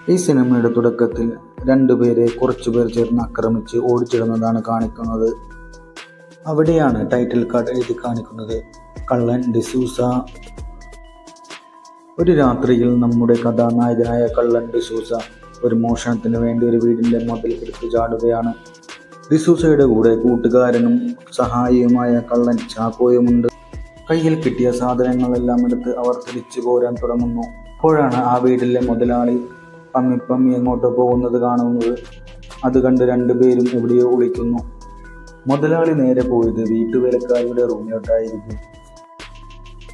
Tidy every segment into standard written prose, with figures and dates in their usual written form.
ഈ സിനിമയുടെ തുടക്കത്തിൽ രണ്ടുപേരെ കുറച്ചുപേർ ചേർന്ന് ആക്രമിച്ച് ഓടിച്ചിടുന്നതാണ് കാണിക്കുന്നത്. അവിടെയാണ് ടൈറ്റിൽ കാർഡ് എഴുതി കാണിക്കുന്നത് കള്ളൻ ഡിസൂസ. ഒരു രാത്രിയിൽ നമ്മുടെ കഥാനായകനായ കള്ളൻ ഡിസൂസ ഒരു മോഷണത്തിന് വേണ്ടി ഒരു വീടിൻ്റെ മതിൽ എടുത്തു ചാടുകയാണ്. ഡിസൂസയുടെ കൂടെ കൂട്ടുകാരനും സഹായിയുമായ കള്ളൻ ചാക്കോയുമുണ്ട്. കയ്യിൽ കിട്ടിയ സാധനങ്ങളെല്ലാം എടുത്ത് അവർ തിരിച്ചു പോരാൻ തുടങ്ങുന്നു. അപ്പോഴാണ് ആ വീട്ടിലെ മുതലാളി പമ്മി എങ്ങോട്ടോ പോകുന്നത് കാണുന്നത്. അത് കണ്ട് രണ്ടുപേരും എവിടെയോ ഒളിക്കുന്നു. മുതലാളി നേരെ പോയത് വീട്ടുവേലക്കാരുടെ റൂമിലോട്ടായിരിക്കും.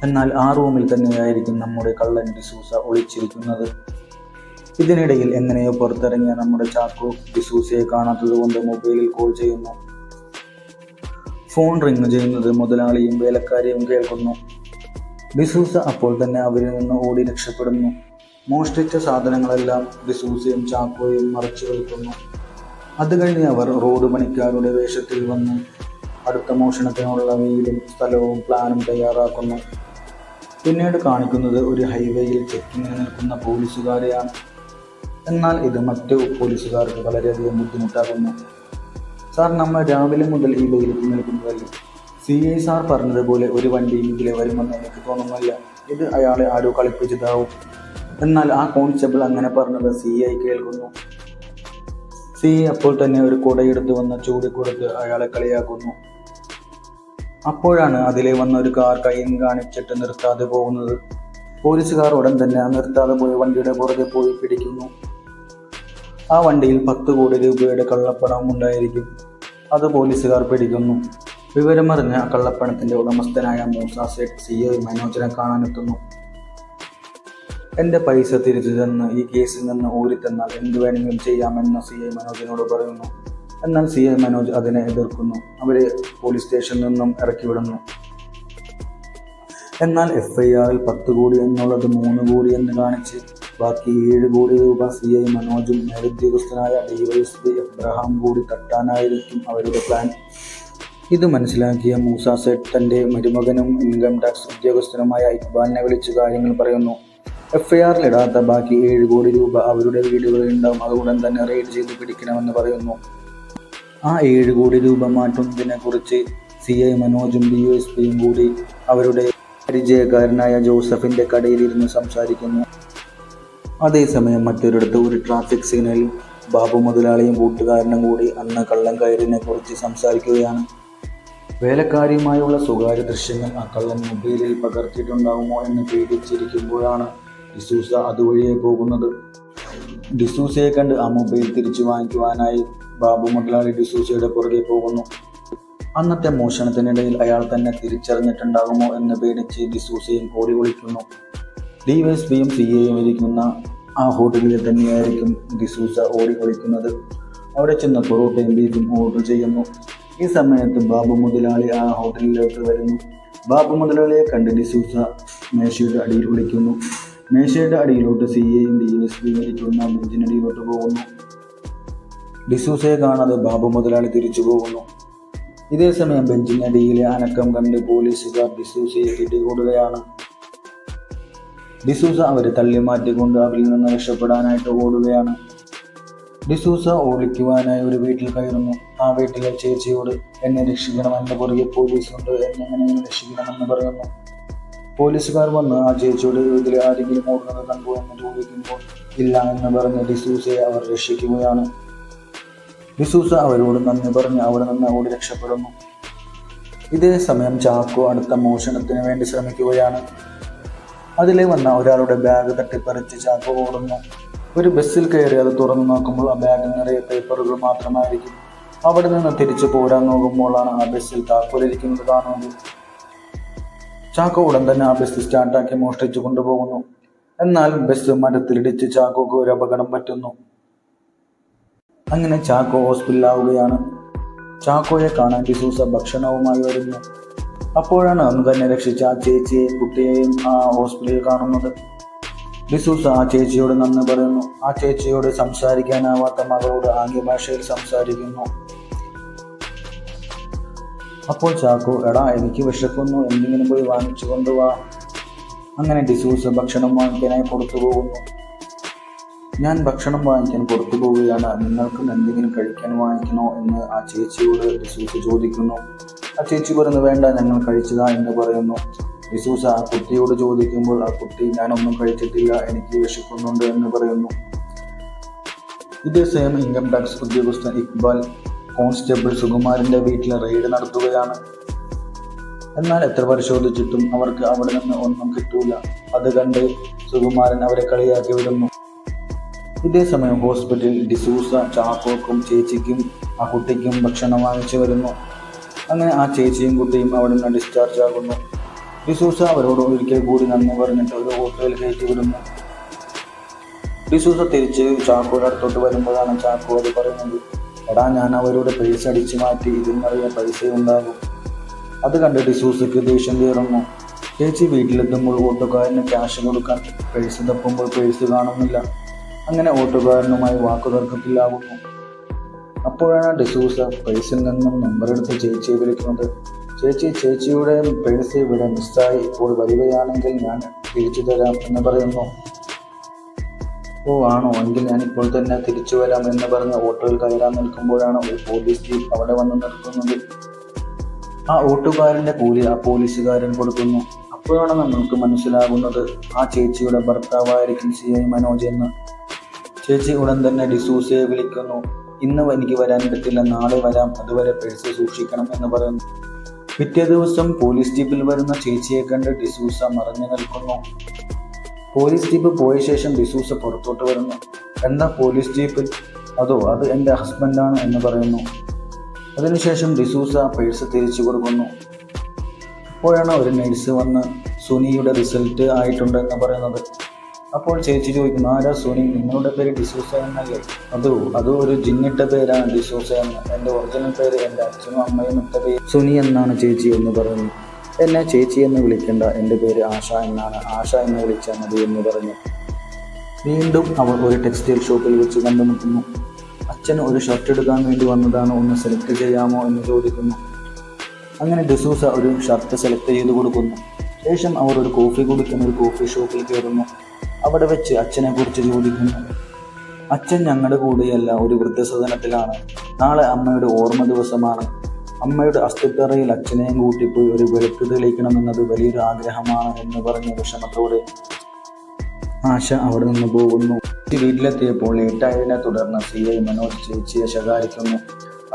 എന്നാൽ ആ റൂമിൽ തന്നെയായിരിക്കും നമ്മുടെ കള്ളൻ ഡിസൂസ ഒളിച്ചിരിക്കുന്നത്. ഇതിനിടയിൽ എങ്ങനെയോ പുറത്തിറങ്ങിയ നമ്മുടെ ചാക്കോ ഡിസൂസയെ കാണാത്തത് കൊണ്ട് മൊബൈലിൽ കോൾ ചെയ്യുന്നു. ഫോൺ റിങ് ചെയ്യുന്നത് മുതലാളിയും വേലക്കാരെയും കേൾക്കുന്നു. ഡിസൂസ അപ്പോൾ തന്നെ അവരിൽ നിന്ന് ഓടി രക്ഷപ്പെടുന്നു. മോഷ്ടിച്ച സാധനങ്ങളെല്ലാം ഡിസൂസയും ചാക്കോയും മറച്ചു വയ്ക്കുന്നു. അത് കഴിഞ്ഞ് അവർ റോഡ് പണിക്കാരുടെ വേഷത്തിൽ വന്നു അടുത്ത മോഷണത്തിനുള്ള വീടും സ്ഥലവും പ്ലാനും തയ്യാറാക്കുന്നു. പിന്നീട് കാണിക്കുന്നത് ഒരു ഹൈവേയിൽ ചെക്കിങ്ങിന് നിൽക്കുന്ന പോലീസുകാരെയാണ്. എന്നാൽ ഇത് മറ്റു പോലീസുകാർക്ക് വളരെയധികം ബുദ്ധിമുട്ടാകുന്നു. സാർ, നമ്മൾ രാവിലെ മുതൽ ഈ വെയിലത്ത് നിൽക്കുന്നതല്ലേ? CI സാർ പറഞ്ഞതുപോലെ ഒരു വണ്ടിയും ഇതിലെ വരുമെന്ന് എനിക്ക് തോന്നുന്നില്ല. ഇത് അയാളെ ആരോ കളിപ്പിച്ചതാവും. എന്നാൽ ആ കോൺസ്റ്റബിൾ അങ്ങനെ പറഞ്ഞത് CI കേൾക്കുന്നു. CI അപ്പോൾ തന്നെ ഒരു കുടയെടുത്ത് വന്ന് ചൂടിക്കൊടുത്ത് അയാളെ കളിയാക്കുന്നു. അപ്പോഴാണ് അതിലെ വന്ന ഒരു കാർ കൈയും കാണിച്ചിട്ട് നിർത്താതെ പോകുന്നത്. പോലീസുകാർ ഉടൻ തന്നെ നിർത്താതെ പോയി വണ്ടിയുടെ പുറകെ പോയി പിടിക്കുന്നു. ആ വണ്ടിയിൽ 10 കോടി രൂപയുടെ കള്ളപ്പണം ഉണ്ടായിരിക്കും. അത് പോലീസുകാർ പിടിക്കുന്നു. വിവരമറിഞ്ഞ കള്ളപ്പണത്തിന്റെ ഉടമസ്ഥനായ മൂസ സേഠ് CI മനോജിനെ കാണാനെത്തുന്നു. എൻ്റെ പൈസ തിരിച്ചു തന്ന് ഈ കേസിൽ നിന്ന് ഊരിത്തന്നാൽ എന്ത് വേണമെങ്കിലും ചെയ്യാമെന്ന് CI മനോജിനോട് പറയുന്നു. എന്നാൽ CI മനോജ് അതിനെ എതിർക്കുന്നു. അവരെ പോലീസ് സ്റ്റേഷനിൽ നിന്നും ഇറക്കിവിടുന്നു. എന്നാൽ FIR-ൽ 10 കോടി എന്നുള്ളത് 3 കോടി എന്ന് കാണിച്ച് ബാക്കി 7 കോടി രൂപ CI മനോജും മേലുദ്യോഗസ്ഥനായ DYSP എബ്രഹാം കൂടി തട്ടാനായിരിക്കും അവരുടെ പ്ലാൻ. ഇത് മനസ്സിലാക്കിയ മൂസ സേഠ് തൻ്റെ മരുമകനും ഇൻകം ടാക്സ് ഉദ്യോഗസ്ഥനുമായ ഇക്ബാലിനെ വിളിച്ച് കാര്യങ്ങൾ പറയുന്നു. FIR-ൽ ഇടാത്ത ബാക്കി 7 കോടി രൂപ അവരുടെ വീടുകളിൽ ഉണ്ടാവും. അതുകൊണ്ട് തന്നെ റെയ്ഡ് ചെയ്ത് പിടിക്കണമെന്ന് പറയുന്നു. ആ 7 കോടി രൂപ മാറ്റുന്നതിനെ കുറിച്ച് CI മനോജും DYSPയും കൂടി അവരുടെ പരിചയക്കാരനായ ജോസഫിൻ്റെ കടയിലിരുന്ന് സംസാരിക്കുന്നു. അതേസമയം മറ്റൊരിടത്ത് ഒരു ട്രാഫിക് സിഗ്നലിൽ ബാബു മുതലാളിയും കൂട്ടുകാരനും കൂടി അന്ന് കള്ളൻ കയറിനെ കുറിച്ച് സംസാരിക്കുകയാണ്. വേലക്കാരിയുമായുള്ള സ്വകാര്യ ദൃശ്യങ്ങൾ ആ കള്ളൻ മൊബൈലിൽ പകർത്തിയിട്ടുണ്ടാകുമോ എന്ന് പേടിച്ചിരിക്കുമ്പോഴാണ് ഡിസൂസ അതുവഴിയെ പോകുന്നത്. ഡിസൂസയെ കണ്ട് ആ മൊബൈൽ തിരിച്ചു വാങ്ങിക്കുവാനായി ബാബു മുതലാളി ഡിസൂസയുടെ പുറകെ പോകുന്നു. അന്നത്തെ മോഷണത്തിനിടയിൽ അയാൾ തന്നെ തിരിച്ചറിഞ്ഞിട്ടുണ്ടാകുമോ എന്ന് പേടിച്ച് ഡിസൂസയും ഓടി ഒളിക്കുന്നു. DYSPയും CIയും ഇരിക്കുന്ന ആ ഹോട്ടലിൽ തന്നെയായിരിക്കും ഡിസൂസ ഓടി ഒളിക്കുന്നത്. അവിടെ ചെന്ന് പൊറോട്ടയും ബീഫും ഓർഡർ ചെയ്യുന്നു. ഈ സമയത്ത് ബാബു മുതലാളി ആ ഹോട്ടലിലേക്ക് വരുന്നു. ബാബു മുതലാളിയെ കണ്ട് ഡിസൂസ മേശയുടെ അടിയിൽ ഒളിക്കുന്നു. മേശയുടെ അടിയിലോട്ട് CIയും DYSPയും ഇരിക്കുന്ന ബെഞ്ചിനടിയിലോട്ട് പോകുന്നു. ഡിസൂസയെ കാണാതെ ബാബു മുതലാളി തിരിച്ചു പോകുന്നു. ഇതേ സമയം ബെഞ്ചിനടിയിലെ അനക്കം കണ്ട് പോലീസുകാർ ഡിസൂസയെ പിടികൂടുകയാണ്. ഡിസൂസ അവരെ തള്ളിമാറ്റിക്കൊണ്ട് അവരിൽ നിന്ന് രക്ഷപ്പെടാനായിട്ട് ഓടുകയാണ്. ഡിസൂസ ഒളിക്കുവാനായി ഒരു വീട്ടിൽ കയറുന്നു. ആ വീട്ടിലെ ചേച്ചിയോട് എന്നെ രക്ഷിക്കണം, എൻ്റെ പുറകെ പോലീസുണ്ട്, എന്നെങ്ങനെയും രക്ഷിക്കണമെന്ന് പറയുന്നു. പോലീസുകാർ വന്ന് ആ ചേച്ചിയോട് ഇതിൽ ആരെങ്കിലും ഓടുന്നത് കണ്ടു എന്ന് ചോദിക്കുമ്പോൾ ഇല്ല എന്ന് പറഞ്ഞ് ഡിസൂസയെ അവർ രക്ഷിക്കുകയാണ്. ഡിസൂസ അവരോട് നന്ദി പറഞ്ഞ് അവിടെ നിന്ന് ഓടി രക്ഷപ്പെടുന്നു. ഇതേ സമയം ചാക്കോ അടുത്ത മോഷണത്തിന് വേണ്ടി ശ്രമിക്കുകയാണ്. അതിലെ വന്ന ഒരാളുടെ ബാഗ് തട്ടിപ്പറിച്ച് ചാക്കോ ഓടുന്നു. ഒരു ബസ്സിൽ കയറി അത് തുറന്നു നോക്കുമ്പോൾ ആ ബാഗ് നിറയെ പേപ്പറുകൾ മാത്രമായിരിക്കും. അവിടെ നിന്ന് തിരിച്ചു പോരാൻ നോക്കുമ്പോഴാണ് ആ ബസ്സിൽ താക്കോലിരിക്കുന്നത് കാണുന്നത്. ചാക്കോ ഉടൻ തന്നെ ആ ബസ് സ്റ്റാർട്ടാക്കി മോഷ്ടിച്ചു കൊണ്ടുപോകുന്നു. എന്നാൽ ബസ് മരത്തിലിടിച്ച് ചാക്കോക്ക് ഒരു അപകടം പറ്റുന്നു. അങ്ങനെ ചാക്കോ ഹോസ്പിറ്റലിലാവുകയാണ്. ചാക്കോയെ കാണാൻ ഡിസൂസ ഭക്ഷണവുമായി വരുന്നു. അപ്പോഴാണ് അന്ന് തന്നെ രക്ഷിച്ച ആ ചേച്ചിയെയും കുട്ടിയെയും ആ ഹോസ്പിറ്റലിൽ കാണുന്നത്. ഡിസൂസ ആ ചേച്ചിയോട് നന്ദി പറയുന്നു. ആ ചേച്ചിയോട് സംസാരിക്കാനാവാത്ത മകളോട് ആംഗ്യ ഭാഷയിൽ സംസാരിക്കുന്നു. അപ്പോൾ ചാക്കോ, എടാ എനിക്ക് വിശക്കുന്നു, എന്തെങ്കിലും പോയി വാങ്ങിച്ചു കൊണ്ടുവാ. അങ്ങനെ ഡിസൂസ ഭക്ഷണം വാങ്ങിക്കാനായി പുറത്തു പോകുന്നു. ഞാൻ ഭക്ഷണം വാങ്ങിക്കാൻ പുറത്തു പോവുകയാണ്, നിങ്ങൾക്കും എന്തെങ്കിലും കഴിക്കാൻ വാങ്ങിക്കണോ എന്ന് ആ ചേച്ചിയോട് ഡിസൂസ ചോദിക്കുന്നു. ആ ചേച്ചി പറയുന്നു, വേണ്ട ഞങ്ങൾ കഴിച്ചതാ എന്ന് പറയുന്നു. ഡിസൂസ ആ കുട്ടിയോട് ചോദിക്കുമ്പോൾ ആ കുട്ടി, ഞാനൊന്നും കഴിച്ചിട്ടില്ല, എനിക്ക് വിശക്കുന്നുണ്ട് എന്ന് പറയുന്നു. ഇതേ സമയം ഇൻകം ടാക്സ് ഉദ്യോഗസ്ഥൻ ഇക്ബാൽ കോൺസ്റ്റബിൾ സുകുമാരന്റെ വീട്ടിൽ റെയ്ഡ് നടത്തുകയാണ്. എന്നാൽ എത്ര പരിശോധിച്ചിട്ടും അവർക്ക് അവിടെ നിന്ന് ഒന്നും കിട്ടൂല. അത് കണ്ട് സുകുമാരൻ അവരെ കളിയാക്കി വിടുന്നു. ഇതേ സമയം ഹോസ്പിറ്റലിൽ ഡിസൂസ ചാക്കോക്കും ചേച്ചിക്കും ആ കുട്ടിക്കും ഭക്ഷണം വാങ്ങിച്ചു വരുന്നു. അങ്ങനെ ആ ചേച്ചിയും കുട്ടിയും അവിടെ നിന്ന് ഡിസ്ചാർജ് ആകുന്നു. ഡിസൂസ അവരോട് ഒരിക്കൽ കൂടി നന്ദി പറഞ്ഞിട്ട് ഒരു ഓട്ടോയിൽ കയറ്റി വിടുന്നു. ഡിസൂസ തിരിച്ച് ചാക്കോയുടെ അടുത്തോട്ട് വരുമ്പോഴാണ് ചാക്കോ അത് പറയുന്നത്, എടാ ഞാൻ അവരുടെ പൈസ അടിച്ചു മാറ്റി, ഇതിൽ നിറയെ പൈസ ഉണ്ടാകും. അത് കണ്ട് ഡിസൂസയ്ക്ക് ദേഷ്യം കയറുന്നു. ചേച്ചി വീട്ടിലെത്തുമ്പോൾ ഓട്ടോക്കാരന് ക്യാഷ് കൊടുക്കാൻ പേഴ്സ് തപ്പുമ്പോൾ പേഴ്സ് കാണുന്നില്ല. അങ്ങനെ ഓട്ടോക്കാരനുമായി വാക്കുതർക്കത്തിലാകുന്നു. അപ്പോഴാണ് ഡിസൂസ പേഴ്സിൽ നിന്നും നമ്പർ എടുത്ത് ചേച്ചിയെ വിളിക്കുന്നത്. ചേച്ചിയുടെ പേഴ്സ് ഇവിടെ മിസ്സായി, ഇപ്പോൾ വരികയാണെങ്കിൽ ഞാൻ തിരിച്ചു തരാം എന്ന് പറയുന്നു. ഓ ആണോ, എങ്കിൽ ഞാൻ ഇപ്പോൾ തന്നെ തിരിച്ചു വരാം എന്ന് പറഞ്ഞ് ഓട്ടോയിൽ കയറാൻ നിൽക്കുമ്പോഴാണ് ഒരു പോലീസ് ജീപ്പ് അവിടെ വന്ന് നിർത്തുന്നത്. ആ ഓട്ടോക്കാരൻ്റെ കൂലി ആ പോലീസുകാരൻ കൊടുക്കുന്നു. അപ്പോഴാണ് നമ്മൾക്ക് മനസ്സിലാകുന്നത് ആ ചേച്ചിയുടെ ഭർത്താവായിരിക്കും CI മനോജ് എന്ന്. ചേച്ചി ഉടൻ തന്നെ ഡിസൂസയെ വിളിക്കുന്നു. ഇന്ന് എനിക്ക് വരാൻ പറ്റില്ല, നാളെ വരാം, അതുവരെ പേഴ്സ് സൂക്ഷിക്കണം എന്ന് പറയുന്നു. പിറ്റേ ദിവസം പോലീസ് ജീപ്പിൽ വരുന്ന ചേച്ചിയെ കണ്ട് ഡിസൂസ മറഞ്ഞു നിൽക്കുന്നു. പോലീസ് ജീപ്പ് പോയ ശേഷം ഡിസൂസ പുറത്തോട്ട് വരുന്നു. എന്താ പോലീസ് ജീപ്പിൽ? അത് എൻ്റെ ഹസ്ബൻഡാണ് എന്ന് പറയുന്നു. അതിനുശേഷം ഡിസൂസ പേഴ്സ് തിരിച്ചു കൊടുക്കുന്നു. അപ്പോഴാണ് ഒരു നഴ്സ് വന്ന് സുനിയുടെ റിസൾട്ട് ആയിട്ടുണ്ട് എന്ന് പറയുന്നത്. അപ്പോൾ ചേച്ചി ചോദിക്കുന്നു, ആരാ സുനി? നിങ്ങളുടെ പേര് ഡിസൂസ എന്നല്ലേ? അത് ഒരു ജിന്നിട്ട പേരാണ് ഡിസൂസ എന്ന്. എൻ്റെ ഒറിജിനൽ പേര് എൻ്റെ അച്ഛനും അമ്മയും ഇട്ട പേര് സുനി എന്നാണ് ചേച്ചി എന്ന് പറയുന്നു. എന്നെ ചേച്ചി എന്ന് വിളിക്കേണ്ട, എൻ്റെ പേര് ആശ എന്നാണ്, ആശ എന്ന് വിളിച്ചാൽ മതി എന്ന് പറഞ്ഞു. വീണ്ടും അവർ ഒരു ടെക്സ്റ്റൈൽ ഷോപ്പിൽ വെച്ച് കണ്ടുമുട്ടുന്നു. അച്ഛൻ ഒരു ഷർട്ട് എടുക്കാൻ വേണ്ടി വന്നതാണ്, ഒന്ന് സെലക്ട് ചെയ്യാമോ എന്ന് ചോദിക്കുന്നു. അങ്ങനെ ഡിസൂസ ഒരു ഷർട്ട് സെലക്ട് ചെയ്ത് കൊടുക്കുന്നു. ശേഷം അവർ ഒരു കോഫി കുടിക്കുന്ന ഒരു കോഫി ഷോപ്പിൽ കയറുന്നു. അവിടെ വെച്ച് അച്ഛനെ കുറിച്ച് ചോദിക്കുന്നു. അച്ഛൻ ഞങ്ങളുടെ കൂടെയല്ല, ഒരു വൃദ്ധസദനത്തിലാണ്. നാളെ അമ്മയുടെ ഓർമ്മ ദിവസമാണ്. അമ്മയുടെ അസ്ഥിത്തറയിൽ അച്ഛനെയും കൂട്ടിപ്പോയി ഒരു വിളക്ക് തെളിയിക്കണമെന്നത് വലിയൊരു ആഗ്രഹമാണ് എന്ന് പറഞ്ഞ വിഷമത്തോടെ ആശ അവിടെ നിന്ന് പോകുന്നു. വീട്ടിലെത്തിയപ്പോൾ ലേറ്റായതിനെ തുടർന്ന് CI മനോജ് ചേച്ചിയെ ശകാരിക്കുന്നു.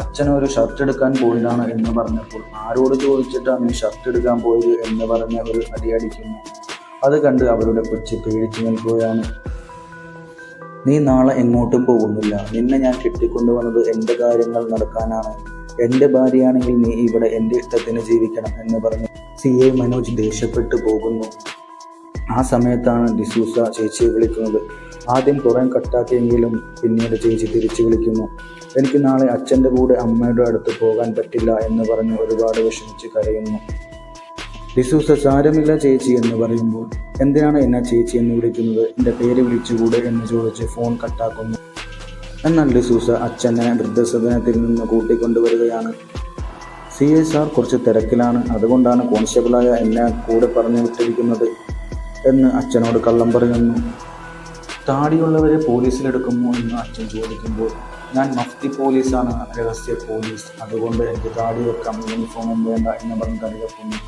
അച്ഛനൊരു ഷർട്ട് എടുക്കാൻ പോയതാണ് എന്ന് പറഞ്ഞപ്പോൾ, ആരോട് ചോദിച്ചിട്ടാണ് നീ ഷർട്ട് എടുക്കാൻ പോയത് എന്ന് പറഞ്ഞ് ഒരു അടിയടിക്കുന്നു. അത് കണ്ട് അവരുടെ കൊച്ചി പേടിച്ചു നിൽക്കുകയാണ്. നീ നാളെ എങ്ങോട്ടും പോകുന്നില്ല, നിന്നെ ഞാൻ കെട്ടിക്കൊണ്ടുവന്നത് എൻ്റെ കാര്യങ്ങൾ നടക്കാനാണ്. എൻ്റെ ഭാര്യയാണെങ്കിൽ നീ ഇവിടെ എൻ്റെ ഇഷ്ടത്തിന് ജീവിക്കണം എന്ന് പറഞ്ഞ് CI മനോജ് ദേഷ്യപ്പെട്ടു പോകുന്നു. ആ സമയത്താണ് ഡിസൂസ ചേച്ചിയെ വിളിക്കുന്നത്. ആദ്യം കുറേ കട്ടാക്കിയെങ്കിലും പിന്നീട് ചേച്ചി തിരിച്ചു വിളിക്കുന്നു. എനിക്ക് നാളെ അച്ഛൻ്റെ കൂടെ അമ്മയുടെ അടുത്ത് പോകാൻ പറ്റില്ല എന്ന് പറഞ്ഞ് ഒരുപാട് വിഷമിച്ച് കരയുന്നു. ഡിസൂസ സാരമില്ല ചേച്ചി എന്ന് പറയുമ്പോൾ, എന്തിനാണ് എന്നെ ചേച്ചി എന്ന് വിളിക്കുന്നത്, എൻ്റെ പേര് വിളിച്ചുകൂടെ എന്ന് ചോദിച്ച് ഫോൺ കട്ടാക്കുന്നു. എന്നാൽ ഡിസൂസ അച്ഛനെ വൃദ്ധസദനത്തിൽ നിന്ന് കൂട്ടിക്കൊണ്ടുവരികയാണ്. CI സാർ കുറച്ച് തിരക്കിലാണ്, അതുകൊണ്ടാണ് കോൺസ്റ്റബിളായ എന്നെ കൂടെ പറഞ്ഞു വിട്ടിരിക്കുന്നത് എന്ന് അച്ഛനോട് കള്ളം പറയുന്നു. താടിയുള്ളവരെ പോലീസിലെടുക്കുമോ എന്ന് അച്ഛൻ ചോദിക്കുമ്പോൾ, ഞാൻ മഫ്തി പോലീസാണ്, രഹസ്യ പോലീസ്, അതുകൊണ്ട് എനിക്ക് താടി വെക്കാം, യൂണിഫോമും വേണ്ട എന്ന് പറഞ്ഞ് കറിവെക്കുന്നു.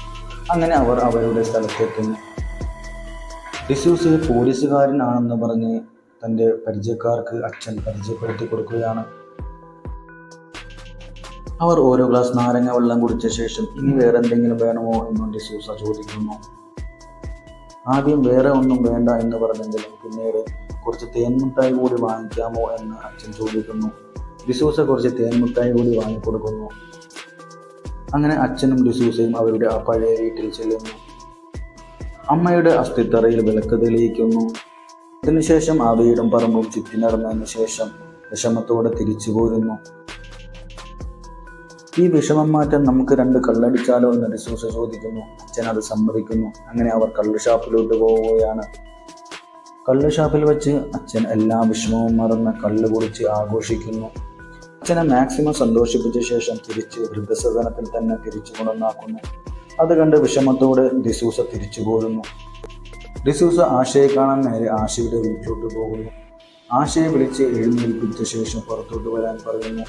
അങ്ങനെ അവർ അവരുടെ സ്ഥലത്തെത്തുന്നു. ഡിസൂസയെ പോലീസുകാരനാണെന്ന് പറഞ്ഞ് തൻ്റെ പരിചയക്കാർക്ക് അച്ഛൻ പരിചയപ്പെടുത്തി കൊടുക്കുകയാണ്. അവർ ഓരോ ഗ്ലാസ് നാരങ്ങ വെള്ളം കുടിച്ച ശേഷം ഇനി വേറെ എന്തെങ്കിലും വേണമോ എന്ന് ഡിസൂസ ചോദിക്കുന്നു. ആദ്യം വേറെ ഒന്നും വേണ്ട എന്ന് പറഞ്ഞെങ്കിലും പിന്നീട് കുറച്ച് തേൻമുട്ടായി കൂടി വാങ്ങിക്കാമോ എന്ന് അച്ഛൻ ചോദിക്കുന്നു. ഡിസൂസ കുറച്ച് തേൻമുട്ടായി കൂടി വാങ്ങിക്കൊടുക്കുന്നു. അങ്ങനെ അച്ഛനും ഡിസൂസയും അവരുടെ ആ പഴയ വീട്ടിൽ ചെല്ലുന്നു. അമ്മയുടെ അസ്ഥിത്തറയിൽ വിളക്ക് തെളിയിക്കുന്നു. അതിനുശേഷം ആ വീടും പറമ്പും ചുറ്റി നടന്നതിന് ശേഷം വിഷമത്തോടെ തിരിച്ചു പോരുന്നു. ഈ വിഷമം മാറ്റാൻ നമുക്ക് 2 കള്ളടിച്ചാലോ എന്ന് ഡിസൂസ ചോദിക്കുന്നു. അച്ഛൻ അത് സമ്മതിക്കുന്നു. അങ്ങനെ അവർ കള്ളുഷാപ്പിലോട്ട് പോവുകയാണ്. കള്ളുഷാപ്പിൽ വെച്ച് അച്ഛൻ എല്ലാ വിഷമവും മറന്ന് കള്ളു കുടിച്ച് ആഘോഷിക്കുന്നു. അച്ഛനെ മാക്സിമം സന്തോഷിപ്പിച്ച ശേഷം തിരിച്ച് വൃദ്ധസദനത്തിൽ തന്നെ തിരിച്ചു കൊണ്ടുവന്നാക്കുന്നു. അത് കണ്ട് വിഷമത്തോടെ ഡിസൂസ തിരിച്ചു പോരുന്നു. ഡിസൂസ ആശയെ കാണാൻ നേരെ ആശയുടെ വീട്ടിലോട്ട് പോകുന്നു. ആശയെ വിളിച്ച് എഴുന്നേൽപ്പിച്ച ശേഷം പുറത്തോട്ട് വരാൻ പറയുന്നു.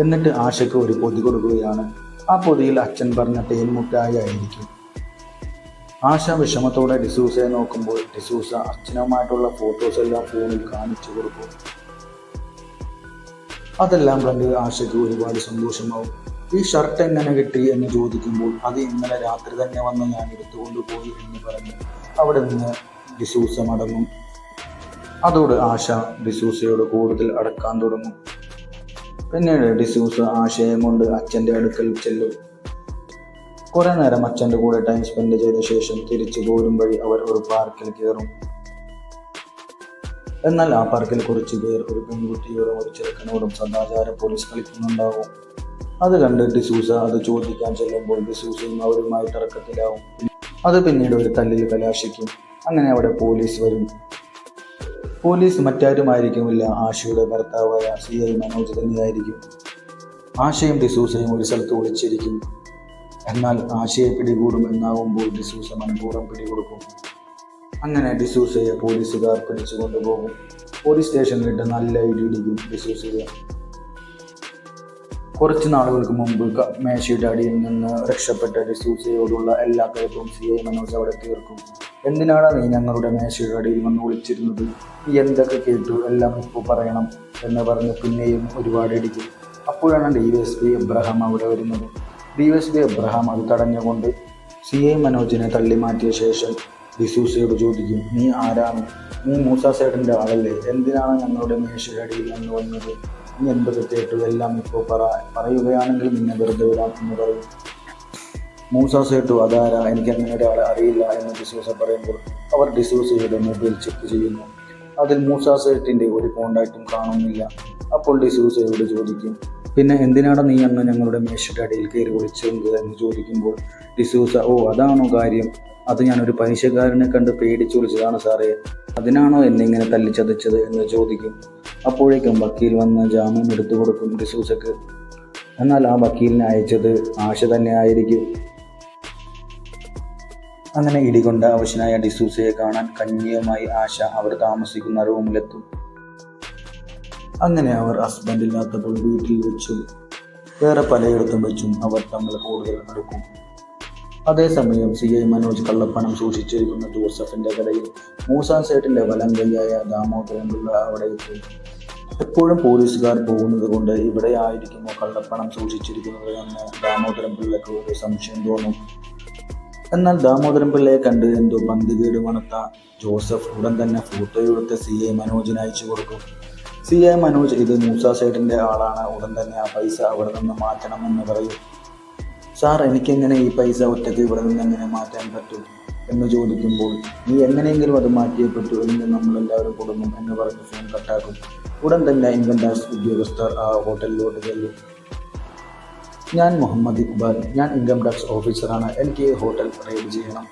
എന്നിട്ട് ആശയ്ക്ക് ഒരു പൊതി കൊടുക്കുകയാണ്. ആ പൊതിയിൽ അച്ഛൻ പറഞ്ഞ തേൻ മുട്ടായി ആയിരിക്കും. ആശ വിഷമത്തോടെ ഡിസൂസയെ നോക്കുമ്പോൾ ഡിസൂസ അച്ഛനുമായിട്ടുള്ള ഫോട്ടോസ് എല്ലാം ഫോണിൽ കാണിച്ചു കൊടുക്കും. അതെല്ലാം കണ്ട് ആശയ്ക്ക് ഒരുപാട് സന്തോഷമാവും. ഈ ഷർട്ട് എങ്ങനെ കിട്ടി എന്ന് ചോദിക്കുമ്പോൾ അത് ഇന്നലെ രാത്രി തന്നെ വന്ന് ഞാൻ എടുത്തുകൊണ്ടുപോയി എന്ന് പറഞ്ഞ് അവിടെ നിന്ന് ഡിസൂസ മടങ്ങും. അതോടെ ആശ ഡിസൂസയോട് കൂടുതൽ അടക്കാൻ തുടങ്ങും. പിന്നീട് ഡിസൂസ ആശയം കൊണ്ട് അച്ഛൻ്റെ അടുക്കൽ ചെല്ലും. കുറെ നേരം അച്ഛൻ്റെ കൂടെ ടൈം സ്പെൻഡ് ചെയ്ത ശേഷം തിരിച്ചു പോരും വഴി അവർ ഒരു പാർക്കിൽ കയറും. എന്നാൽ ആ പാർക്കിൽ കുറച്ചു പേർ ഒരു പെൺകുട്ടിയോടും ഒരു ചെറുക്കനോടും സദാചാര പോലീസ് കളിക്കുന്നുണ്ടാവും. അത് കണ്ട് ഡിസൂസ അത് ചോദിക്കാൻ ചെല്ലുമ്പോൾ ഡിസൂസയും അവരുമായി തർക്കത്തിലാവും. അത് പിന്നീട് ഒരു തല്ലിൽ കലാശിക്കും. അങ്ങനെ അവിടെ പോലീസ് വരും. പോലീസ് മറ്റാരുമായിരിക്കുമില്ല, ആശയുടെ ഭർത്താവായ CI മനോജ് തന്നെയായിരിക്കും. ആശയും ഡിസൂസയും ഒരു സ്ഥലത്ത് ഒളിച്ചിരിക്കും. എന്നാൽ ആശയെ പിടികൂടും എന്നാവുമ്പോൾ ഡിസൂസ മനഃപൂർവ്വം പിടികൊടുക്കും. അങ്ങനെ ഡിസൂസയെ പോലീസുകാർ പിടിച്ചു കൊണ്ടുപോകും. പോലീസ് സ്റ്റേഷനിലിട്ട് നല്ല ഇടിയിടിക്കും ഡിസൂസയെ. കുറച്ച് നാളുകൾക്ക് മുമ്പ് മേശയുടെ അടിയിൽ നിന്ന് രക്ഷപ്പെട്ട ഡിസൂസയോടുള്ള എല്ലാ കയപ്പും CI മനോജ് അവിടെ തീർക്കും. എന്തിനാണ് നീ ഞങ്ങളുടെ മേശയുടെ അടിയിൽ വന്ന് വിളിച്ചിരുന്നത്? നീ എന്തൊക്കെ കേട്ടു? എല്ലാം ഇപ്പോൾ പറയണം എന്ന് പറഞ്ഞ് പിന്നെയും ഒരുപാട് ഇടിക്കും. അപ്പോഴാണ് DSP എബ്രഹാം അവിടെ വരുന്നത്. DSP എബ്രഹാം അത് തടഞ്ഞുകൊണ്ട് CI മനോജിനെ തള്ളി മാറ്റിയ ശേഷം ഡിസൂസയോട് ചോദിക്കും, നീ ആരാണ്? നീ മൂസ സേട്ടൻ്റെ ആളല്ലേ? എന്തിനാണ് ഞങ്ങളുടെ മേശയുടെ അടിയിൽ വന്ന് വന്നത്? നീ എന്തൊക്കെ കേട്ടു? എല്ലാം ഇപ്പോൾ പറയുകയാണെങ്കിൽ നിന്നെ വെറുതെ വിടാം എന്ന് പറയും. മൂസ സേട്ടു അതാരാ? എനിക്ക് അങ്ങനെ ഒരാളെ അറിയില്ല എന്ന് ഡിസൂസ പറയുമ്പോൾ അവർ ഡിസൂസയുടെ മൊബൈൽ ചെക്ക് ചെയ്യുന്നു. അതിൽ മൂസ സേട്ടിൻ്റെ ഒരു കോണ്ടാക്റ്റും കാണുന്നില്ല. അപ്പോൾ ഡിസൂസയോട് ചോദിക്കും, പിന്നെ എന്തിനാണ് നീ അന്ന് ഞങ്ങളുടെ മേശയുടെ അടിയിൽ കയറി വിളിച്ചത് എന്ന് ചോദിക്കുമ്പോൾ ഡിസൂസ, ഓ അതാണോ കാര്യം? അത് ഞാനൊരു പലിശക്കാരനെ കണ്ട് പേടിച്ചു വിളിച്ചതാണ് സാറേ, അതിനാണോ എന്നെ ഇങ്ങനെ തല്ലിച്ചതച്ചത് എന്ന് ചോദിക്കും. അപ്പോഴേക്കും വക്കീൽ വന്ന് ജാമ്യം എടുത്തു കൊടുക്കും ഡിസൂസക്ക്. എന്നാൽ ആ വക്കീലിനെ അയച്ചത് ആശ തന്നെ ആയിരിക്കും. അങ്ങനെ ഇടികൊണ്ട അവശനായ ഡിസൂസയെ കാണാൻ കന്യയുമായി ആശ അവർ താമസിക്കുന്ന റൂമിലെത്തും. അങ്ങനെ അവർ ഹസ്ബൻഡില്ലാത്തപ്പോൾ വീട്ടിൽ വെച്ചും വേറെ പലയിടത്തും വെച്ചും അവർ തമ്മിൽ കൂടുതൽ അടുക്കും. അതേസമയം CI മനോജ് കള്ളപ്പണം സൂക്ഷിച്ചിരിക്കുന്ന ജോസഫിന്റെ കടയിൽ മൂസ സേട്ടിന്റെ വലം കൈയായ ദാമോദരൻ പിള്ള അവിടെ എത്തും. എപ്പോഴും പോലീസുകാർ പോകുന്നത് കൊണ്ട് ഇവിടെ ആയിരിക്കുമോ കള്ളപ്പണം സൂക്ഷിച്ചിരിക്കുന്നത് എന്ന് ദാമോദരൻ പിള്ളക്ക് ഒരു സംശയം തോന്നും. എന്നാൽ ദാമോദരൻ പിള്ളയെ കണ്ട് എന്തോ പന്തികേട് മണത്ത ജോസഫ് ഉടൻ തന്നെ ഫോട്ടോയെടുത്ത് CI മനോജിന് അയച്ചു കൊടുക്കും. CI മനോജ് ഇത് മൂസ സേട്ടിന്റെ ആളാണ്, ഉടൻ തന്നെ ആ പൈസ അവിടെ നിന്ന് മാറ്റണമെന്ന് പറയും. സാർ, എനിക്കെങ്ങനെ ഈ പൈസ ഒറ്റയ്ക്ക് ഇവിടെ നിന്ന് എങ്ങനെ മാറ്റാൻ പറ്റും എന്ന് ചോദിക്കുമ്പോൾ നീ എങ്ങനെയെങ്കിലും അത് മാറ്റിയേ പറ്റൂ, എന്ന് നമ്മളെല്ലാവരും കൊടുക്കും എന്ന് പറഞ്ഞ് ഫോൺ കട്ടാക്കും. ഉടൻ തന്നെ ഇൻകം ടാക്സ് ഉദ്യോഗസ്ഥർ ആ ഹോട്ടലിലോട്ട് ചെല്ലും. ഞാൻ മുഹമ്മദ് ഇക്ബാൽ, ഞാൻ ഇൻകം ടാക്സ് ഓഫീസറാണ്, എനിക്ക് ഈ ഹോട്ടൽ റെയ്ഡ് ചെയ്യണം.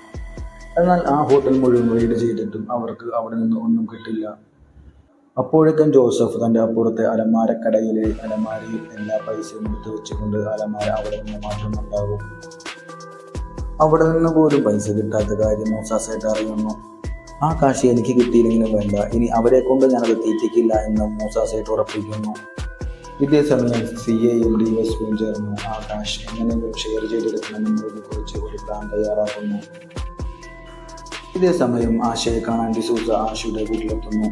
എന്നാൽ ആ ഹോട്ടൽ മുഴുവൻ റെയ്ഡ് ചെയ്തിട്ടും അവർക്ക് അവിടെ നിന്ന് ഒന്നും കിട്ടില്ല. അപ്പോഴേക്കും ജോസഫ് തൻ്റെ അപ്പുറത്തെ അലമാരക്കടയിലെ അലമാരയിൽ എല്ലാ പൈസയും എടുത്തു വെച്ചുകൊണ്ട് അലമാര അവിടെ നിന്ന് മാറ്റുന്നുണ്ടാകും. അവിടെ നിന്ന് പോലും പൈസ കിട്ടാത്ത കാര്യം മൂസ സേട്ട് അറിയുന്നു. ആ കാശ് എനിക്ക് കിട്ടിയില്ലെങ്കിലും വേണ്ട, ഇനി അവരെ കൊണ്ട് ഞാനത് തീറ്റിക്കില്ല എന്ന് മൂസ സേട്ട് ഉറപ്പിക്കുന്നു. ഇതേ സമയം CIയും DSPയും ചേർന്ന് ആ കാശ് എങ്ങനെയെങ്കിലും ഷെയർ ചെയ്തെടുക്കണമെന്നതിനെ കുറിച്ച് ഒരു പ്ലാൻ തയ്യാറാക്കുന്നു. ഇതേ സമയം ആശയെ കാണാൻ ഡിസൂസ ആശയുടെ വീട്ടിലെത്തുന്നു.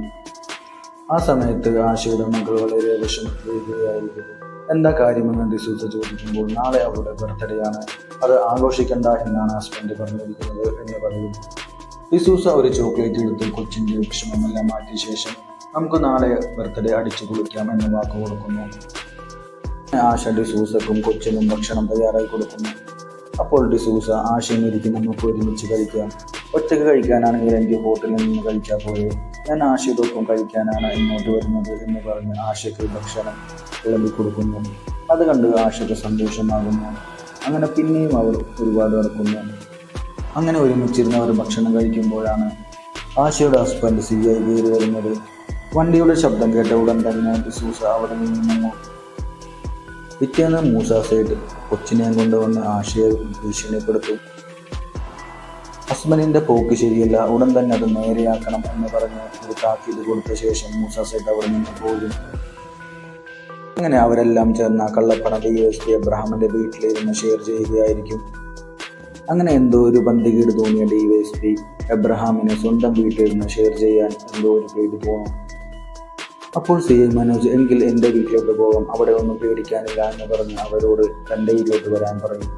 ആ സമയത്ത് ആശയുടെ മകൾ വളരെ വിഷമിക്കുകയായിരിക്കും. എന്താ കാര്യമെന്ന് ഡിസൂസ ചോദിക്കുമ്പോൾ നാളെ അവരുടെ ബർത്ത്ഡേ ആണ്, അത് ആഘോഷിക്കണ്ട എന്നാണ് ഹസ്ബൻഡ് പറഞ്ഞിരിക്കുന്നത് എന്ന് പറയും. ഡിസൂസ ഒരു ചോക്ലേറ്റ് എടുത്ത് കൊച്ചിൻ്റെ വിഷമമെല്ലാം മാറ്റിയ ശേഷം നമുക്ക് നാളെ ബർത്ത്ഡേ അടിച്ചു കുളിക്കാം എന്ന് വാക്ക് കൊടുക്കുന്നു. ആശ ഡിസൂസക്കും കൊച്ചിനും ഭക്ഷണം തയ്യാറായി കൊടുക്കുന്നു. അപ്പോൾ ഡിസൂസ ആശയും ഇരിക്കും, നമുക്ക് ഒരുമിച്ച് കഴിക്കാം, ഒറ്റയ്ക്ക് കഴിക്കാനാണെങ്കിൽ എനിക്ക് ഹോട്ടലിൽ നിന്ന് കഴിച്ചാൽ പോലെ, ഞാൻ ആശയോടൊപ്പം കഴിക്കാനാണ് ഇങ്ങോട്ട് വരുന്നത് എന്ന് പറഞ്ഞ് ആശയ്ക്ക് ഭക്ഷണം വിളമ്പി കൊടുക്കുന്നു. അത് കണ്ട് ആശയ്ക്ക് സന്തോഷമാകുന്നു. അങ്ങനെ പിന്നെയും അവർ ഒരുപാട് നടക്കുന്നു. അങ്ങനെ ഒരുമിച്ചിരുന്ന് അവർ ഭക്ഷണം കഴിക്കുമ്പോഴാണ് ആശയുടെ ഹസ്ബൻഡ് CI കയറി വരുന്നത്. വണ്ടിയുടെ ശബ്ദം കേട്ട ഉടൻ തന്നെ ഡിസൂസ അവിടെ നിന്നു. പിറ്റേന്ന് മൂസ സേട്ട് കൊച്ചിനെയും കൊണ്ടുവന്ന് ആശയെ ഭീഷണിപ്പെടുത്തും. ഹസ്ബൻഡിന്റെ പോക്ക് ശരിയല്ല, ഉടൻ തന്നെ അത് നേരെയാക്കണം എന്ന് പറഞ്ഞ് ഒരു താക്കീത് കൊടുത്ത ശേഷം മൂസ സേട്ട് അവിടെ നിന്ന് പോകും. അങ്ങനെ അവരെല്ലാം ചേർന്ന് ആ കള്ളപ്പണം DSP എബ്രഹാമിന്റെ വീട്ടിലിരുന്ന് ഷെയർ ചെയ്യുകയായിരിക്കും. അങ്ങനെ എന്തോ ഒരു പന്തികേട് തോന്നിയ DSP എബ്രഹാമിനെ സ്വന്തം വീട്ടിലിരുന്ന് ഷെയർ ചെയ്യാൻ എന്തോ ഒരു പേടി തോന്നും. അപ്പോൾ CI മനോജ് എങ്കിൽ എൻ്റെ വീട്ടിലോട്ട് പോകാം, അവിടെ ഒന്നും പേടിക്കാനില്ല എന്ന് പറഞ്ഞ് അവരോട് തൻ്റെ വീട്ടിലോട്ട് വരാൻ പറയും.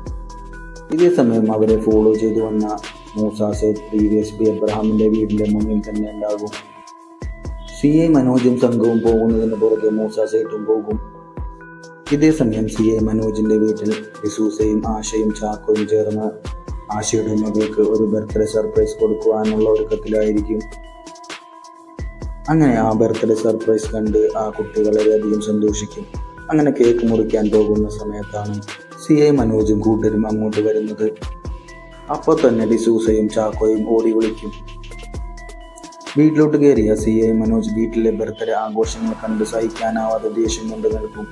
ഇതേ സമയം അവരെ ഫോളോ ചെയ്തു വന്ന മൂസ സേട്ട് DSP എബ്രഹാമിന്റെ വീടിന്റെ മുന്നിൽ തന്നെ ഉണ്ടാകും. CI മനോജും സംഘവും പോകുന്നതിന് പുറകെ മൂസ സേട്ടും പോകും. ഇതേ സമയം CI മനോജിന്റെ വീട്ടിൽ ഡിസൂസയും ആശയും ചാക്കോയും ചേർന്ന് ആശയുടെ മകൾക്ക് ഒരു ബർത്ത്ഡേ സർപ്രൈസ് കൊടുക്കുവാനുള്ള ഒരുക്കത്തിലായിരിക്കും. അങ്ങനെ ആ ബർത്ത്ഡേ സർപ്രൈസ് കണ്ട് ആ കുട്ടി വളരെയധികം സന്തോഷിക്കും. അങ്ങനെ കേക്ക് മുറിക്കാൻ പോകുന്ന സമയത്താണ് CI മനോജും കൂട്ടരും അങ്ങോട്ട് വരുന്നത്. അപ്പോൾ തന്നെ ഡിസൂസയും ചാക്കോയും ഓടി വിളിക്കും. വീട്ടിലോട്ട് കയറിയ CI മനോജ് വീട്ടിലെ ബർത്ത്ഡേ ആഘോഷങ്ങൾ കണ്ട് സഹിക്കാനാവാതെ ദേഷ്യം കൊണ്ട് നിൽക്കും.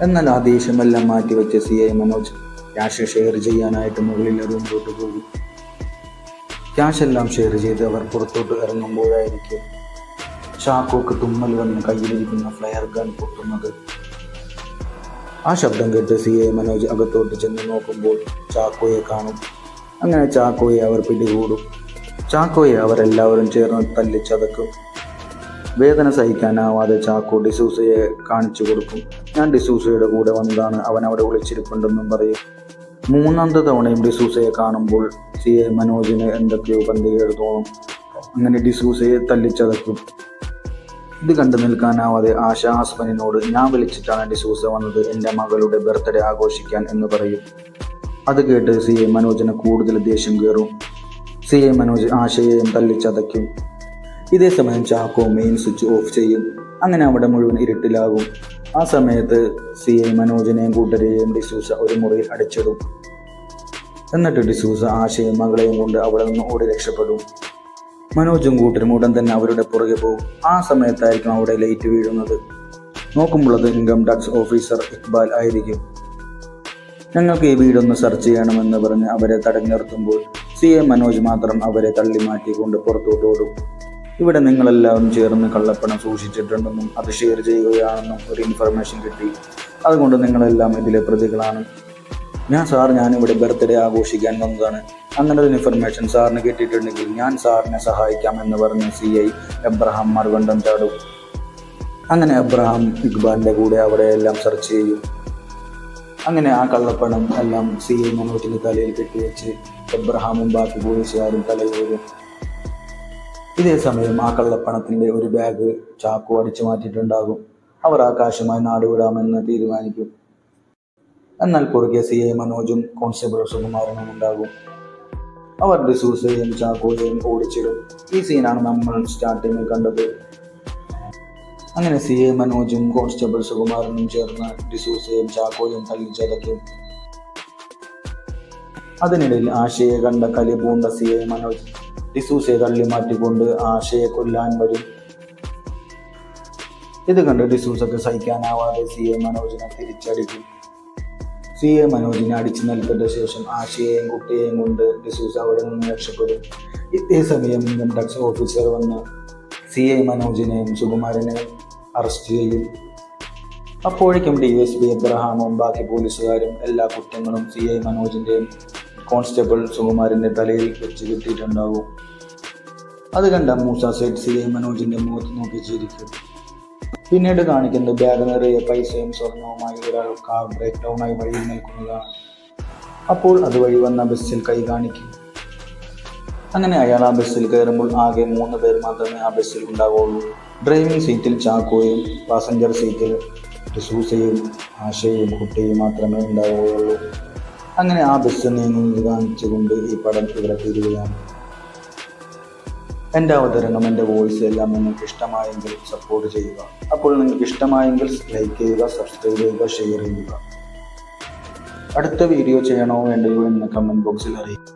എന്നാൽ ആ ദേഷ്യമെല്ലാം മാറ്റിവെച്ച് CI മനോജ് ക്യാഷ് ഷെയർ ചെയ്യാനായിട്ട് മുകളിലെ റൂമിലോട്ട് പോകും. ക്യാഷ് എല്ലാം ഷെയർ ചെയ്ത് അവർ പുറത്തോട്ട് ഇറങ്ങുമ്പോഴായിരിക്കും ചാക്കോക്ക് തുമ്മൽ വന്ന് കയ്യിലിരിക്കുന്ന ഫ്ലയർ ഗൺ പൊട്ടുന്നത്. ആ ശബ്ദം കേട്ട് CI മനോജ് അകത്തോട്ട് ചെന്ന് നോക്കുമ്പോൾ ചാക്കോയെ കാണും. അങ്ങനെ ചാക്കോയെ അവർ പിടികൂടും. ചാക്കോയെ അവരെല്ലാവരും ചേർന്ന് തല്ലിച്ചതക്കും. വേദന സഹിക്കാനാവാതെ ചാക്കോ ഡിസൂസയെ കാണിച്ചു കൊടുക്കും. ഞാൻ ഡിസൂസയുടെ കൂടെ വന്നതാണ്, അവൻ അവിടെ ഒളിച്ചിരിപ്പുണ്ടെന്നും പറയും. മൂന്നാമത്തെ തവണയും ഡിസൂസയെ കാണുമ്പോൾ CI മനോജിന് എന്തൊക്കെയോ പന്തികേട് തോന്നും. അങ്ങനെ ഡിസൂസയെ തല്ലിച്ചതക്കും. ഇത് കണ്ടു നിൽക്കാനാവാതെ ആശ ഹസ്ബൻഡിനോട് ഞാൻ വിളിച്ചിട്ടാണ് ഡിസൂസ വന്നത്, എൻ്റെ മകളുടെ ബർത്ത്ഡേ ആഘോഷിക്കാൻ എന്ന് പറയും. അത് കേട്ട് CI മനോജിന് കൂടുതൽ ദേഷ്യം കയറും. CI മനോജ് ആശയെയും തല്ലിച്ചതയ്ക്കും. ഇതേ സമയം ചാക്കോ മെയിൻ സ്വിച്ച് ഓഫ് ചെയ്യും. അങ്ങനെ അവിടെ മുഴുവൻ ഇരുട്ടിലാകും. ആ സമയത്ത് CI മനോജിനെയും കൂട്ടരെയും ഡിസൂസ ഒരു മുറിയിൽ അടിച്ചിടും. എന്നിട്ട് ഡിസൂസ ആശയും മകളെയും കൊണ്ട് അവിടെ നിന്ന് ഓടി രക്ഷപ്പെടും. മനോജും കൂട്ടരും ഉടൻ തന്നെ അവരുടെ പുറകെ പോകും. ആ സമയത്തായിരിക്കും അവിടെ ലൈറ്റ് വീഴുന്നത്. നോക്കുമ്പോൾ അത് ഇൻകം ടാക്സ് ഓഫീസർ ഇക്ബാൽ ആയിരിക്കും. ഞങ്ങൾക്ക് ഈ വീടൊന്ന് സെർച്ച് ചെയ്യണമെന്ന് പറഞ്ഞ് അവരെ തടഞ്ഞു നിർത്തുമ്പോൾ CI മനോജ് മാത്രം അവരെ തള്ളി മാറ്റിക്കൊണ്ട് പുറത്തോട്ട് ഓടും. ഇവിടെ നിങ്ങളെല്ലാവരും ചേർന്ന് കള്ളപ്പണം സൂക്ഷിച്ചിട്ടുണ്ടെന്നും അത് ഷെയർ ചെയ്യുകയാണെന്നും ഒരു ഇൻഫർമേഷൻ കിട്ടി. അതുകൊണ്ട് നിങ്ങളെല്ലാം ഇതിലെ പ്രതികളാണ്. ഞാനിവിടെ ബർത്ത്ഡേ ആഘോഷിക്കാൻ വന്നതാണ്. അങ്ങനെ ഒരു ഇൻഫർമേഷൻ സാറിന് കിട്ടിയിട്ടുണ്ടെങ്കിൽ ഞാൻ സാറിനെ സഹായിക്കാം എന്ന് പറഞ്ഞ് CI എബ്രഹാം മറുകണ്ഠം ചാടും. അങ്ങനെ എബ്രഹാം ഇക്ബാലിൻ്റെ കൂടെ അവിടെയെല്ലാം സെർച്ച് ചെയ്യും. അങ്ങനെ ആ കള്ളപ്പണം എല്ലാം CI മനോജിൻ്റെ തലയിൽ കെട്ടിവെച്ച് എബ്രഹാമും ബാക്കി പോലീസുകാരും തലയിൽ. ഇതേ സമയം ആ കള്ളപ്പണത്തിൻ്റെ ഒരു ബാഗ് ചാക്കോ അടിച്ചു മാറ്റിയിട്ടുണ്ടാകും. അവർ ആകാശമായി നാടുവിടാമെന്ന് തീരുമാനിക്കും. എന്നാൽ പുറകെ CI മനോജും കോൺസ്റ്റബിൾ സുകുമാരനും ഉണ്ടാകും. അവർ ഡിസൂസയെയും ചാക്കോയെയും ഓടിച്ചിടും. ഈ സീനാണ് നമ്മൾ സ്റ്റാർട്ടിങ്ങിൽ കണ്ടത്. അങ്ങനെ CI മനോജും കോൺസ്റ്റബിൾ സുകുമാരനും ചേർന്ന് ഡിസൂസയും ചാക്കോയും തല്ലിച്ചതയ്ക്കും. അതിനിടയിൽ ആശയെ കണ്ട കലി പൂണ്ട CI മനോജ് ഡിസൂസയെ തള്ളി മാറ്റിക്കൊണ്ട് ആശയെ കൊല്ലാൻ വരും. ഇത് കണ്ട് ഡിസൂസക്ക് സഹിക്കാനാവാതെ CI മനോജിനെ തിരിച്ചടിക്കും. CI മനോജിനെ അടിച്ചു നൽകിയ ശേഷം ആശയെയും കുട്ടിയെയും കൊണ്ട് ഡിസൂസ അവിടെ നിന്ന് രക്ഷപ്പെടും. ഇതേ സമയം ഇൻകം ടാക്സ് ഓഫീസർ വന്ന് CI മനോജിനെയും സുകുമാരനെയും അറസ്റ്റ് ചെയ്യും. അപ്പോഴേക്കും DSP എബ്രഹാമും ബാക്കി പോലീസുകാരും എല്ലാ കുറ്റങ്ങളും CI മനോജിൻ്റെയും കോൺസ്റ്റബിൾ സുകുമാരൻ്റെ തലയിൽ വെച്ച് കിട്ടിയിട്ടുണ്ടാവും. അത് കണ്ട മൂസ സേട്ട് CI മനോജിൻ്റെ മുഖത്ത് നോക്കി ചിരിക്കും. പിന്നീട് കാണിക്കുന്നത് ബാഗ് നിറയെ പൈസയും സ്വർണവുമായി ഒരാൾ കാർ ബ്രേക്ക് ഡൗണായി വഴിയിൽ നിൽക്കുന്നതാണ്. അപ്പോൾ അതുവഴി വന്ന ബസ്സിൽ കൈ കാണിക്കും. അങ്ങനെ അയാൾ ആ ബസ്സിൽ കയറുമ്പോൾ ആകെ 3 പേർ മാത്രമേ ആ ബസ്സിൽ ഉണ്ടാവുള്ളൂ. ഡ്രൈവിംഗ് സീറ്റിൽ ചാക്കോയും പാസഞ്ചർ സീറ്റിൽ ഡിസൂസയും ആശയും കുട്ടിയും മാത്രമേ ഉണ്ടാവുകയുള്ളൂ. അങ്ങനെ ആ ബസ് നീങ്ങുന്നത് കാണിച്ചുകൊണ്ട് ഈ പടം ഇവിടെ തീരുകയാണ്. എൻ്റെ അവതരണം, എൻ്റെ വോയിസ് എല്ലാം നിങ്ങൾക്ക് ഇഷ്ടമായെങ്കിൽ സപ്പോർട്ട് ചെയ്യുക. അപ്പോൾ നിങ്ങൾക്ക് ഇഷ്ടമായെങ്കിൽ ലൈക്ക് ചെയ്യുക, സബ്സ്ക്രൈബ് ചെയ്യുക, ഷെയർ ചെയ്യുക. അടുത്ത വീഡിയോ ചെയ്യണോ വേണ്ടയോ എന്ന് കമൻറ്റ് ബോക്സിൽ അറിയിക്കുക.